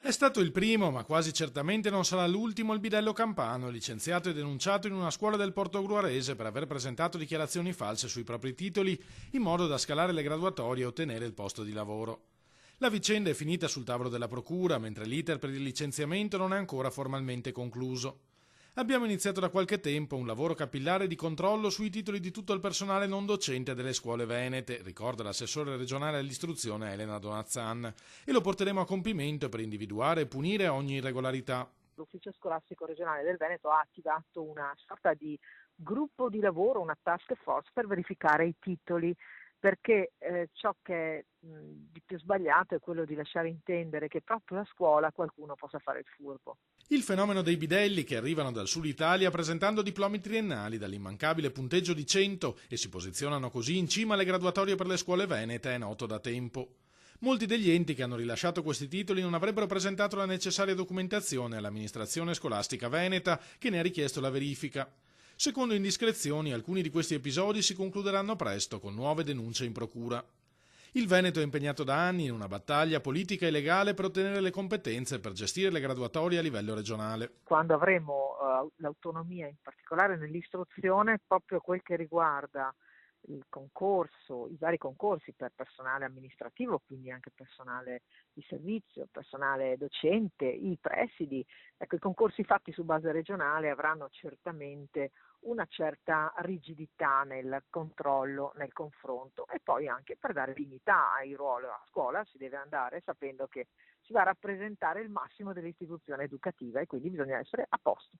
È stato il primo, ma quasi certamente non sarà l'ultimo, il bidello campano, licenziato e denunciato in una scuola del Portogruarese per aver presentato dichiarazioni false sui propri titoli in modo da scalare le graduatorie e ottenere il posto di lavoro. La vicenda è finita sul tavolo della procura, mentre l'iter per il licenziamento non è ancora formalmente concluso. Abbiamo iniziato da qualche tempo un lavoro capillare di controllo sui titoli di tutto il personale non docente delle scuole venete, ricorda l'assessore regionale all'istruzione Elena Donazzan, e lo porteremo a compimento per individuare e punire ogni irregolarità. L'Ufficio Scolastico Regionale del Veneto ha attivato una sorta di gruppo di lavoro, una task force per verificare i titoli, perché ciò che è di più sbagliato è quello di lasciare intendere che proprio a scuola qualcuno possa fare il furbo. Il fenomeno dei bidelli che arrivano dal sud Italia presentando diplomi triennali dall'immancabile punteggio di 100 e si posizionano così in cima alle graduatorie per le scuole venete è noto da tempo. Molti degli enti che hanno rilasciato questi titoli non avrebbero presentato la necessaria documentazione all'amministrazione scolastica veneta che ne ha richiesto la verifica. Secondo indiscrezioni, alcuni di questi episodi si concluderanno presto con nuove denunce in procura. Il Veneto è impegnato da anni in una battaglia politica e legale per ottenere le competenze per gestire le graduatorie a livello regionale. Quando avremo l'autonomia, in particolare nell'istruzione, proprio quel che riguarda il concorso, i vari concorsi per personale amministrativo, quindi anche personale di servizio, personale docente, i presidi, ecco, i concorsi fatti su base regionale avranno certamente una certa rigidità nel controllo, nel confronto e poi anche per dare dignità ai ruoli a scuola si deve andare sapendo che si va a rappresentare il massimo dell'istituzione educativa e quindi bisogna essere a posto.